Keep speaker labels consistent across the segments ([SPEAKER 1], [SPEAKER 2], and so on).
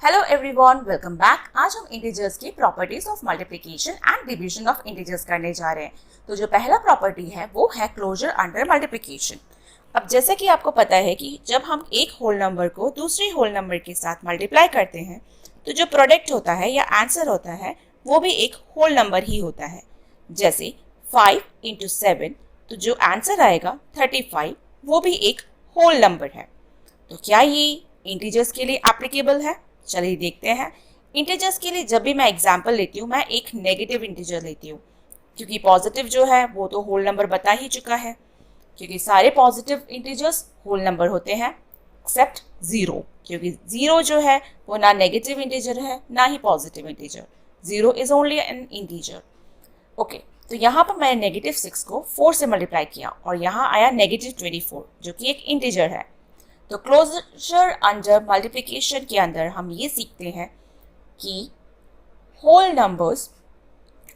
[SPEAKER 1] Hello everyone, welcome back. आज हम integers की properties of multiplication and division of integers करने जा रहे हैं। तो जो पहला प्रॉपर्टी है वो है क्लोजर अंडर मल्टीप्लिकेशन। अब जैसे कि आपको पता है कि जब हम एक होल नंबर को दूसरे होल नंबर के साथ मल्टीप्लाई करते हैं तो जो प्रोडक्ट होता है या आंसर होता है वो भी एक होल नंबर ही होता है। जैसे 5 × 7, तो जो आंसर आएगा 35, वो भी एक होल नंबर है। तो क्या ये इंटीजर्स के लिए एप्लीकेबल है? चलिए देखते हैं। इंटीजर्स के लिए जब भी मैं एग्जांपल लेती हूँ मैं एक नेगेटिव इंटीजर लेती हूँ, क्योंकि पॉजिटिव जो है वो तो होल नंबर बता ही चुका है, क्योंकि सारे पॉजिटिव इंटीजर्स होल नंबर होते हैं एक्सेप्ट 0, क्योंकि 0 जो है वो ना नेगेटिव इंटीजर है ना ही positive integer. 0 is only an integer. Okay, तो यहाँ पर मैंने -6 को 4 से मल्टीप्लाई किया और यहाँ आया -24 जो कि एक इंटीजर है। तो क्लोजर अंडर मल्टीप्लिकेशन के अंदर हम ये सीखते हैं कि whole numbers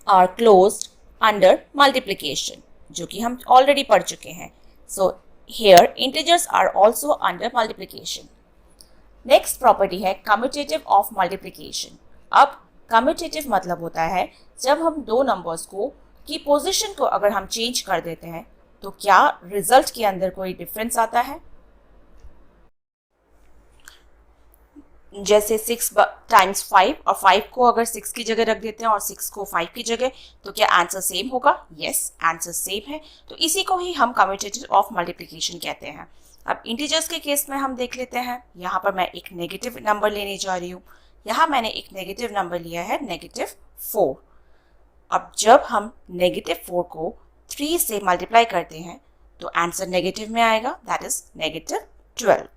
[SPEAKER 1] are closed under multiplication, जो कि हम ऑलरेडी पढ़ चुके हैं। So here integers are also under multiplication. Next property है कम्यूटेटिव ऑफ मल्टीप्लिकेशन। अब कम्यूटेटिव मतलब होता है जब हम दो नंबर्स को की पोजीशन को अगर हम चेंज कर देते हैं तो क्या रिजल्ट के अंदर कोई डिफरेंस आता है। जैसे 6 × 5 और 5 को अगर 6 की जगह रख देते हैं और 6 को 5 की जगह, तो क्या आंसर सेम होगा? यस, आंसर सेम है। तो इसी को ही हम कम्यूटेटिव ऑफ मल्टीप्लिकेशन कहते हैं। अब इंटीजर्स के केस में हम देख लेते हैं। यहाँ पर मैं एक नेगेटिव नंबर लेने जा रही हूँ। यहाँ मैंने एक नेगेटिव नंबर लिया है -4। अब जब हम -4 को 3 से मल्टीप्लाई करते हैं तो आंसर नेगेटिव में आएगा, दैट इज -12।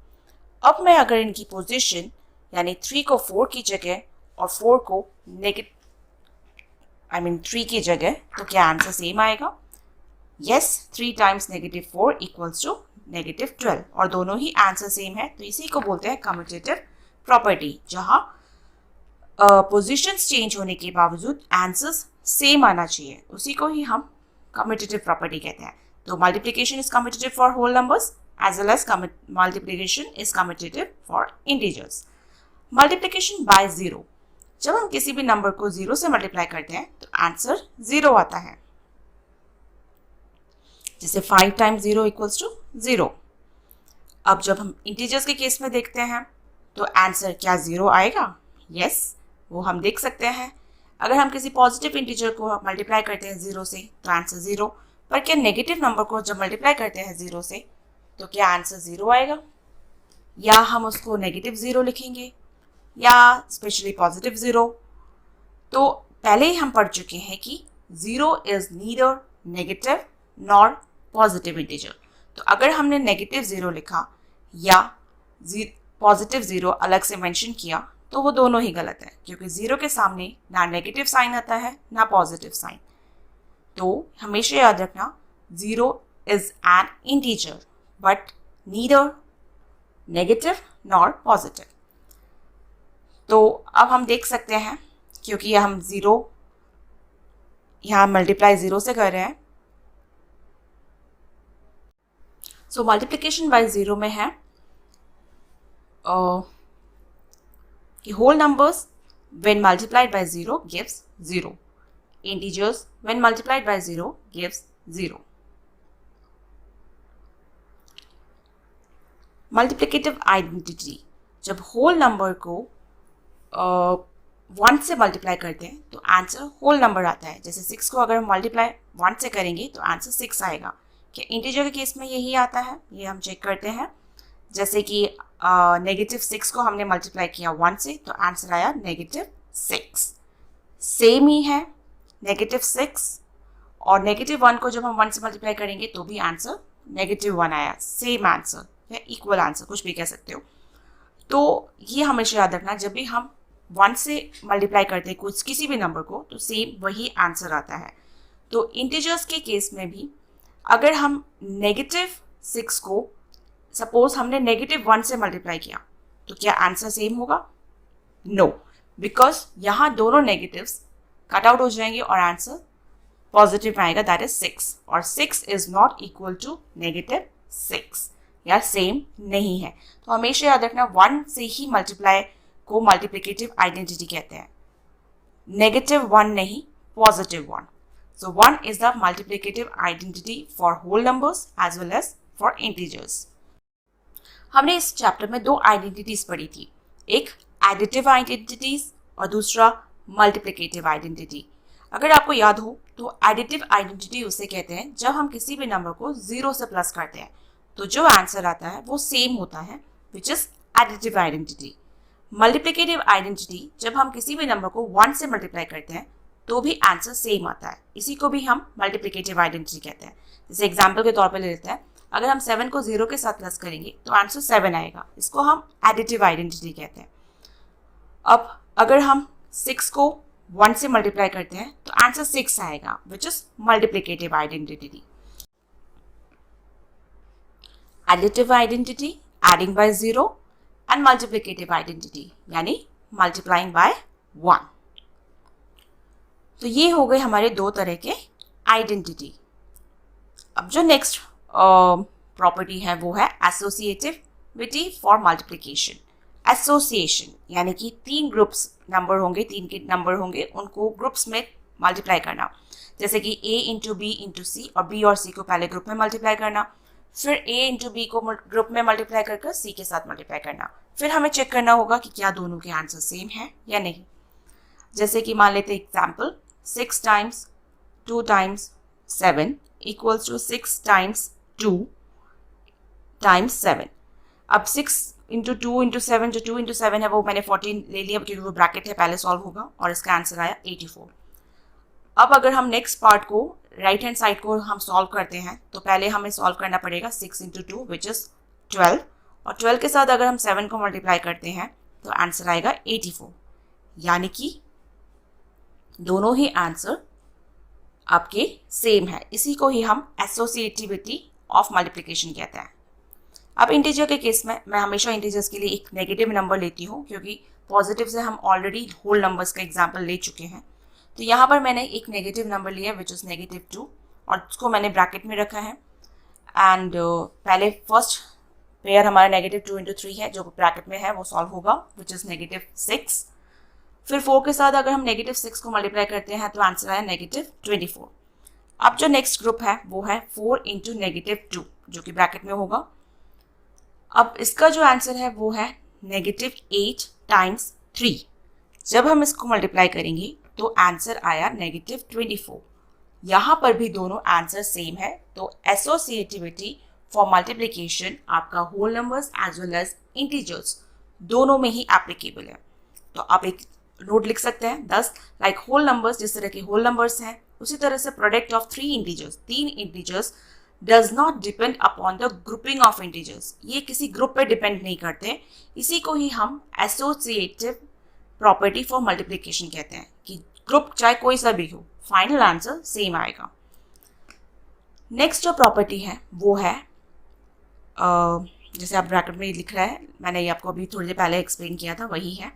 [SPEAKER 1] अब मैं अगर इनकी पोजीशन यानी 3 को 4 की जगह और 4 को 3 की जगह, तो क्या आंसर सेम आएगा? यस, 3 × -4 = -12 और दोनों ही आंसर सेम है। तो इसी को बोलते हैं कम्यूटेटिव प्रॉपर्टी, जहां पोजीशंस चेंज होने के बावजूद आंसर्स सेम आना चाहिए। उसी को ही हम कम्यूटेटिव प्रॉपर्टी कहते हैं। तो multiplication is commutative for whole numbers as well as multiplication is commutative for integers. Multiplication by 0, जब हम किसी भी नंबर को 0 से मल्टीप्लाई करते हैं तो आंसर 0 आता है। जैसे 5 × 0 = 0। अब जब हम इंटीजर्स के केस में देखते हैं तो आंसर क्या 0 आएगा? यस, वो हम देख सकते हैं। अगर हम किसी पॉजिटिव इंटीजर को मल्टीप्लाई करते हैं 0 से तो आंसर 0, पर क्या नेगेटिव नंबर को जब मल्टीप्लाई करते हैं 0 से तो क्या आंसर 0 आएगा? या हम उसको -0 लिखेंगे या स्पेशली पॉजिटिव 0। तो पहले ही हम पढ़ चुके हैं कि 0 is neither negative nor positive integer. तो अगर हमने -0 लिखा या पॉजिटिव 0 अलग से मेंशन किया तो वो दोनों ही गलत है, क्योंकि 0 के सामने ना नेगेटिव साइन आता है ना पॉजिटिव साइन। तो हमेशा याद रखना 0 is an integer but neither negative nor positive। तो अब हम देख सकते हैं, क्योंकि हम 0 यहाँ मल्टीप्लाई 0 से कर रहे हैं, सो मल्टीप्लिकेशन बाय 0 में है कि whole numbers when multiplied by 0 gives 0, integers when multiplied by 0 gives 0। Multiplicative identity, जब होल नंबर को 1 से मल्टीप्लाई करते हैं तो आंसर होल नंबर आता है। जैसे 6 को अगर हम मल्टीप्लाई 1 से करेंगे तो आंसर 6 आएगा। क्या इंटीजर के केस में यही आता है? ये हम चेक करते हैं। जैसे कि -6 को हमने मल्टीप्लाई किया 1 से तो आंसर आया -6। सेम ही है -6 और -1 को जब हम 1 से मल्टीप्लाई करेंगे तो भी आंसर -1 आया। सेम आंसर या इक्वल आंसर, कुछ भी कह सकते हो। तो ये हमेशा याद रखना, जब भी हम 1 से मल्टीप्लाई करते हैं कुछ किसी भी नंबर को तो सेम वही आंसर आता है। तो इंटीजर्स के केस में भी अगर हम -6 को सपोज हमने -1 से मल्टीप्लाई किया तो क्या आंसर सेम होगा? नो, बिकॉज यहाँ दोनों नेगेटिव्स कट आउट हो जाएंगे और आंसर पॉजिटिव में आएगा, दैट इज 6, और 6 इज नॉट इक्वल टू -6 या सेम नहीं है। तो हमेशा याद रखना 1 से ही मल्टीप्लाई को मल्टीप्लिकेटिव आइडेंटिटी कहते हैं, -1 नहीं, +1. So 1 is the multiplicative identity for whole numbers as well as for integers. हमने इस चैप्टर में 2 आइडेंटिटीज पढ़ी थी, एक एडिटिव आइडेंटिटीज और दूसरा मल्टीप्लिकेटिव आइडेंटिटी. अगर आपको याद हो तो एडिटिव आइडेंटिटी उसे कहते हैं जब हम किसी भी नंबर को 0 से प्लस करते हैं तो जो आंसर आता है वो सेम होता है, which is additive identity. Multiplicative identity जब हम किसी भी नंबर को 1 से मल्टीप्लाई करते हैं तो भी आंसर सेम आता है, इसी को भी हम मल्टीप्लिकेटिव आइडेंटिटी कहते हैं. जैसे एग्जांपल के तौर पे ले लेते हैं, अगर हम 7 को 0 के साथ प्लस करेंगे तो आंसर 7 आएगा, इसको हम एडिटिव आइडेंटिटी कहते हैं. अब अगर हम 6 को 1 से मल्टीप्लाई करते हैं तो आंसर 6 आएगा, which is multiplicative identity. Additive identity adding by 0 and multiplicative identity यानी मल्टीप्लाइंग बाय 1. तो ये हो गए हमारे 2 तरह के आइडेंटिटी. अब जो नेक्स्ट प्रॉपर्टी है वो है एसोसिएटिविटी फॉर मल्टीप्लिकेशन. एसोसिएशन यानी कि 3 ग्रुप्स नंबर होंगे, 3 के नंबर होंगे, उनको ग्रुप्स में मल्टीप्लाई करना. जैसे कि a इंटू बी इंटू सी और b और c को पहले ग्रुप में मल्टीप्लाई करना, फिर a इंटू बी को ग्रुप में मल्टीप्लाई कर c के साथ मल्टीप्लाई करना. फिर हमें चेक करना होगा कि क्या दोनों के आंसर सेम है या नहीं. जैसे कि मान लेते example, 6 times 2 times 7 equals to 6 times 2 times 7. अब 6 इंटू 2 इंटू 7, जो 2 इंटू 7 है वो मैंने 14 ले लिया क्योंकि वो ब्रैकेट है, पहले सॉल्व होगा और इसका आंसर आया 84. अब अगर हम नेक्स्ट पार्ट को राइट हैंड साइड को हम सॉल्व करते हैं तो पहले हमें सॉल्व करना पड़ेगा 6 इंटू 2 विच इज 12, और 12 के साथ अगर हम 7 को मल्टीप्लाई करते हैं तो आंसर आएगा 84. यानी कि दोनों ही आंसर आपके सेम है, इसी को ही हम एसोसिएटिविटी ऑफ मल्टीप्लिकेशन कहते हैं. अब इंटीजर के केस में मैं हमेशा इंटीजर्स के लिए एक नेगेटिव नंबर लेती हूँ क्योंकि पॉजिटिव से हम ऑलरेडी होल नंबर्स का एग्जाम्पल ले चुके हैं. तो यहाँ पर मैंने एक नेगेटिव नंबर लिया विच इज़ -2 और उसको मैंने ब्रैकेट में रखा है. एंड पहले फर्स्ट पेयर हमारा -2 इंटू 3 है जो ब्रैकेट में है, वो सॉल्व होगा विच इज़ -6. फिर 4 के साथ अगर हम -6 को मल्टीप्लाई करते हैं तो आंसर आया -24. अब जो नेक्स्ट ग्रुप है वो है 4 इंटू -2 जो कि ब्रैकेट में होगा. अब इसका जो आंसर है वो है -8 टाइम्स 3. जब हम इसको मल्टीप्लाई करेंगे तो आंसर आया -24. यहाँ पर भी दोनों आंसर सेम है, तो एसोसिएटिविटी फॉर मल्टीप्लिकेशन आपका whole numbers as well as integers दोनों में ही एप्लीकेबल है. तो आप एक नोट लिख सकते हैं 10 लाइक होल नंबर्स, जिस तरह के होल नंबर्स हैं उसी तरह से product of 3 integers does not depend upon the grouping of integers. ये किसी ग्रुप पे डिपेंड नहीं करते, इसी को ही हम एसोसिएटिव प्रॉपर्टी फॉर मल्टीप्लिकेशन कहते हैं कि ग्रुप चाहे कोई सा भी हो, फाइनल आंसर सेम आएगा. नेक्स्ट जो प्रॉपर्टी है वो है जैसे आप ब्रैकेट में लिख रहा है, मैंने ये आपको अभी थोड़ी देर पहले एक्सप्लेन किया था, वही है.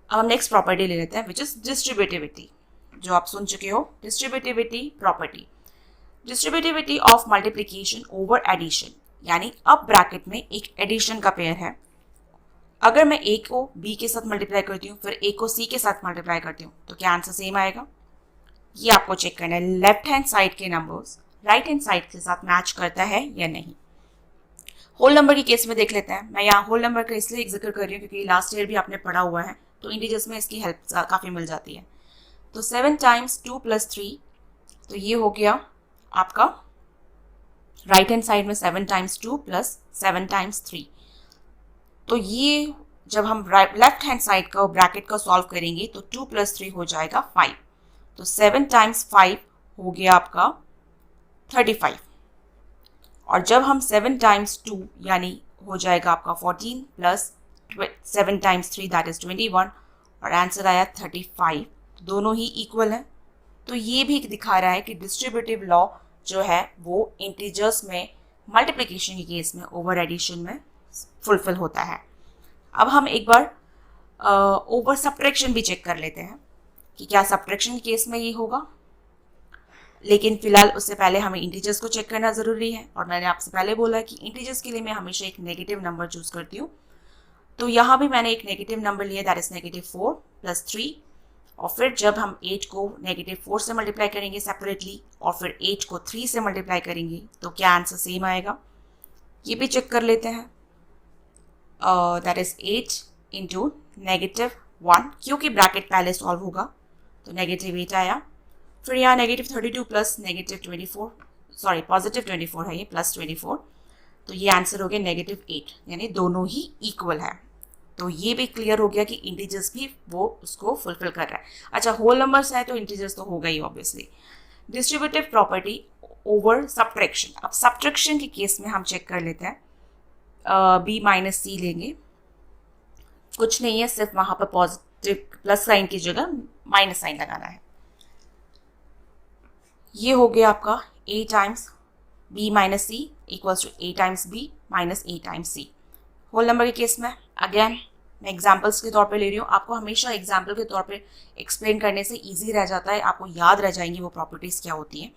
[SPEAKER 1] अब हम नेक्स्ट प्रॉपर्टी ले लेते हैं विच इज डिस्ट्रीब्यूटिविटी, जो आप सुन चुके हो. Distributivity property, distributivity of multiplication over addition, यानी अब ब्रैकेट में एक एडिशन का पेयर है. अगर मैं a को b के साथ मल्टीप्लाई करती हूँ फिर a को c के साथ मल्टीप्लाई करती हूँ तो क्या आंसर सेम आएगा, ये आपको चेक करना है. लेफ्ट हैंड साइड के नंबर्स राइट हैंड साइड के साथ मैच करता है या नहीं. होल नंबर के केस में देख लेते हैं. मैं यहाँ होल नंबर का इसलिए जिक्र कर रही हूँ क्योंकि लास्ट ईयर भी आपने पढ़ा हुआ है, तो इंटीजर्स में इसकी हेल्प काफ़ी मिल जाती है. तो 7 टाइम्स 2 + 3, तो ये हो गया आपका राइट हैंड साइड में 7 टाइम्स 2 + 7 टाइम्स 3. तो ये जब हम लेफ्ट हैंड साइड का ब्रैकेट का सॉल्व करेंगे तो 2 + 3 हो जाएगा 5. तो 7 टाइम्स 5 हो गया आपका 35. और जब हम 7 टाइम्स 2 यानी हो जाएगा आपका 14 + 7 टाइम्स 3 दैट इज 21 और आंसर आया 35. दोनों ही इक्वल हैं. तो ये भी दिखा रहा है कि डिस्ट्रीब्यूटिव लॉ जो है वो इंटीजर्स में मल्टीप्लिकेशन के केस में ओवर एडिशन में फुलफिल होता है. अब हम एक बार ओवर सब्ट्रैक्शन भी चेक कर लेते हैं कि क्या सब्ट्रैक्शन के केस में ये होगा, लेकिन फिलहाल उससे पहले हमें इंटीजर्स को चेक करना ज़रूरी है. और मैंने आपसे पहले बोला कि इंटीजर्स के लिए मैं हमेशा एक नेगेटिव नंबर चूज़ करती हूँ. तो यहाँ भी मैंने एक नेगेटिव नंबर लिया, दैट इज -4 + 3, और फिर जब हम 8 को -4 से मल्टीप्लाई करेंगे सेपरेटली और फिर 8 को 3 से मल्टीप्लाई करेंगे तो क्या आंसर सेम आएगा, ये भी चेक कर लेते हैं। दैट इज 8 इंटू -1, क्योंकि ब्रैकेट पहले सॉल्व होगा तो -8 आया। फिर यहाँ -32 प्लस -24, सॉरी +24 है ये, +24, तो ये आंसर हो गया -8, यानी दोनों ही इक्वल है। तो ये भी क्लियर हो गया कि इंटीजर्स भी वो उसको फुलफिल कर रहा है। अच्छा, होल नंबर्स है तो इंटीजर्स तो होगा ही obviously. Distributive property over subtraction. अब सब्ट्रैक्शन के केस में हम चेक कर लेते हैं, b - c लेंगे, कुछ नहीं है, सिर्फ वहां पर पॉजिटिव प्लस साइन की जगह माइनस साइन लगाना है। ये हो गया आपका a times b - c equals to a times b minus a times c। Whole number के केस में अगेन मैं एग्जाम्पल्स के तौर पे ले रही हूँ, आपको हमेशा एग्जाम्पल के तौर पे एक्सप्लेन करने से इजी रह जाता है, आपको याद रह जाएंगी वो प्रॉपर्टीज़ क्या होती हैं,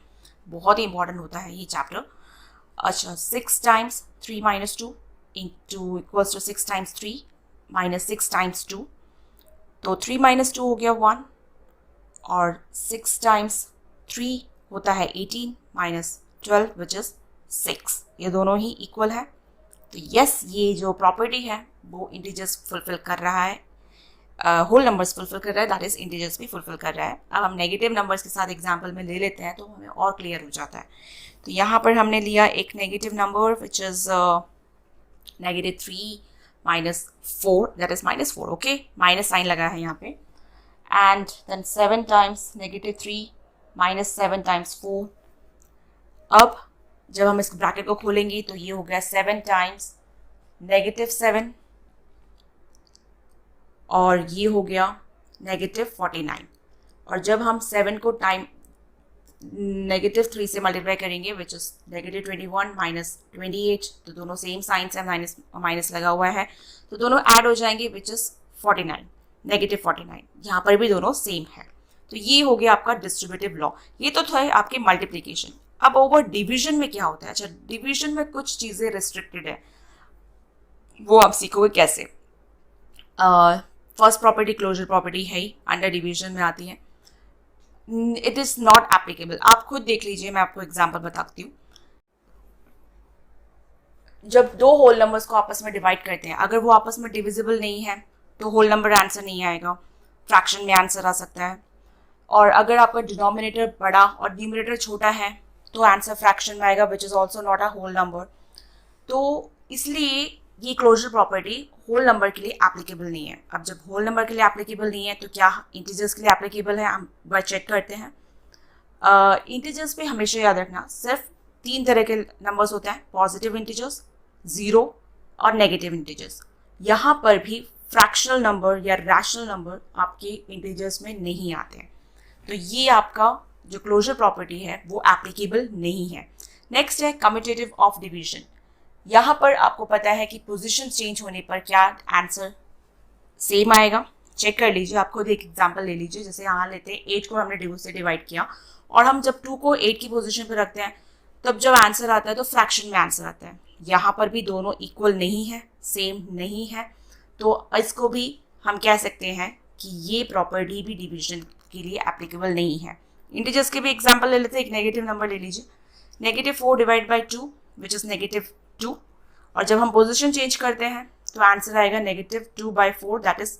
[SPEAKER 1] बहुत ही इंपॉर्टेंट होता है ये चैप्टर। अच्छा, 6 times 3 - 2 into equals to 6 times 3 minus 6 times 2, तो 3 - 2 हो गया 1, और 6 टाइम्स 3 होता है 18 माइनस 12 विच इज 6, ये दोनों ही इक्वल है। तो यस, ये जो प्रॉपर्टी है वो इंटीजर्स फुलफिल कर रहा है, होल नंबर्स फुलफिल कर रहा है, दैट इज इंटीजर्स भी फुलफिल कर रहा है। अब हम नेगेटिव नंबर्स के साथ एग्जांपल में ले लेते हैं तो हमें और क्लियर हो जाता है। तो यहाँ पर हमने लिया एक negative number which is -3 - 4, that is -4, okay, minus sign लगा है यहाँ पे, एंड देन 7 टाइम्स -3 - 7 टाइम्स 4। अब जब हम इस ब्रैकेट को खोलेंगे तो ये हो गया 7 टाइम्स -7, और ये हो गया -49, और जब हम 7 को टाइम -3 से मल्टीप्लाई करेंगे विच इज -21 माइनस 28, तो दोनों सेम साइंस है, माइनस माइनस लगा हुआ है, तो दोनों ऐड हो जाएंगे विच इज 49, -49, यहाँ पर भी दोनों सेम है। तो ये हो गया आपका डिस्ट्रीब्यूटिव लॉ। ये तो था आपके मल्टीप्लिकेशन। अब ओवर डिवीजन में क्या होता है? अच्छा, डिवीजन में कुछ चीज़ें रिस्ट्रिक्टेड है, वो आप सीखोगे कैसे। फर्स्ट प्रॉपर्टी क्लोजर प्रॉपर्टी है ही, अंडर डिवीजन में आती है, इट इज़ नॉट एप्लीकेबल। आप खुद देख लीजिए, मैं आपको एग्जांपल बताती हूँ। जब दो होल नंबर्स को आपस में डिवाइड करते हैं, अगर वो आपस में डिविजिबल नहीं है तो होल नंबर आंसर नहीं आएगा, फ्रैक्शन में आंसर आ सकता है। और अगर आपका डिनोमिनेटर बड़ा और न्यूमरेटर छोटा है तो आंसर फ्रैक्शन में आएगा which is also not a whole number. तो इसलिए ये क्लोजर प्रॉपर्टी होल नंबर के लिए एप्लीकेबल नहीं है। अब जब होल नंबर के लिए एप्लीकेबल नहीं है तो क्या इंटीजर्स के लिए एप्लीकेबल है? हम बार चेक करते हैं। इंटीजर्स पे हमेशा याद रखना सिर्फ 3 तरह के नंबर्स होते हैं, पॉजिटिव इंटीजर्स, ज़ीरो और नेगेटिव इंटीजर्स। यहाँ पर भी फ्रैक्शनल नंबर या रैशनल नंबर आपके इंटीजर्स में नहीं आते हैं, तो ये आपका जो क्लोजर प्रॉपर्टी है वो एप्लीकेबल नहीं है। नेक्स्ट है कम्यूटेटिव ऑफ डिवीजन। यहाँ पर आपको पता है कि पोजीशन चेंज होने पर क्या आंसर सेम आएगा। चेक कर लीजिए, आप खुद एक एग्जांपल ले लीजिए। जैसे यहाँ लेते हैं 8 को हमने 2 से डिवाइड किया और हम जब 2 को 8 की पोजीशन पर रखते हैं तब जब आंसर आता है तो फ्रैक्शन में आंसर आता है। यहाँ पर भी दोनों इक्वल नहीं है, सेम नहीं है, तो इसको भी हम कह सकते हैं कि ये प्रॉपर्टी भी डिवीजन के लिए एप्लीकेबल नहीं है। इंटीजर्स के भी एग्जांपल ले लेते हैं। एक नेगेटिव नंबर ले लीजिए, -4 डिवाइड बाई 2 विच इज़ -2, और जब हम पोजीशन चेंज करते हैं तो आंसर आएगा -2/4 that is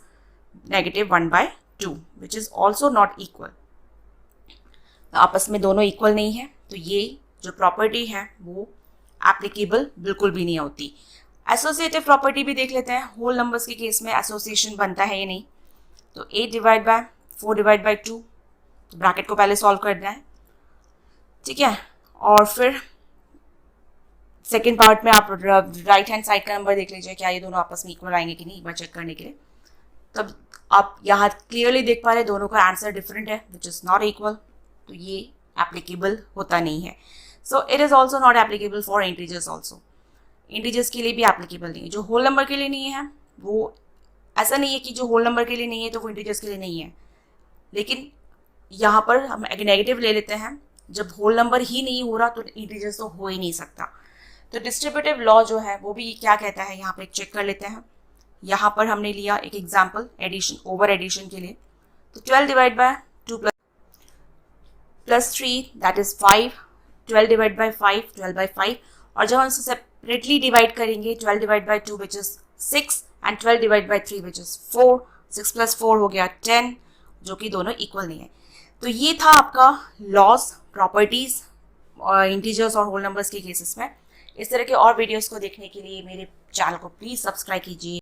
[SPEAKER 1] -1/2 which is also not equal. आपस में दोनों इक्वल नहीं है, तो ये जो प्रॉपर्टी है वो एप्लीकेबल बिल्कुल भी नहीं होती। एसोसिएटिव प्रॉपर्टी भी देख लेते हैं। होल नंबर्स के केस में एसोसिएशन बनता है या नहीं, तो 8 डिवाइड बाय 4 डिवाइड बाई 2, तो ब्रैकेट को पहले सॉल्व करना है, ठीक है। और फिर सेकेंड पार्ट में आप राइट हैंड साइड का नंबर देख लीजिए, क्या ये दोनों आपस में इक्वल आएंगे कि नहीं, एक बार चेक करने के लिए। तब आप यहाँ क्लियरली देख पा रहे दोनों का आंसर डिफरेंट है विच इज़ नॉट इक्वल, तो ये एप्लीकेबल होता नहीं है। So it is also not applicable for integers also. Integers के लिए भी एप्लीकेबल नहीं है। जो होल नंबर के लिए नहीं है वो ऐसा नहीं है कि जो होल नंबर के लिए नहीं है तो वो इंटीजर्स के लिए नहीं है, लेकिन यहाँ पर हम एक नेगेटिव ले लेते हैं। जब होल नंबर ही नहीं हो रहा तो इंटीजर्स तो हो ही नहीं सकता। तो डिस्ट्रीब्यूटिव लॉ जो है वो भी क्या कहता है, यहाँ पे चेक कर लेते हैं। यहाँ पर हमने लिया एक एग्जाम्पल एडिशन, ओवर एडिशन के लिए। तो 12 divide by 2 plus 3 that is 5, 12 divide by 5 12 by 5, और जब हम इसे सेपरेटली डिवाइड करेंगे 12 divide by 2 which is 6 and 12 divide by 3 which is 4, 6 plus 4 हो गया 10, जो कि दोनों इक्वल नहीं है। तो ये था आपका लॉज, प्रॉपर्टीज इंटीजर्स और होल नंबर्स के केसेस में। इस तरह के और वीडियोस को देखने के लिए मेरे चैनल को प्लीज़ सब्सक्राइब कीजिए।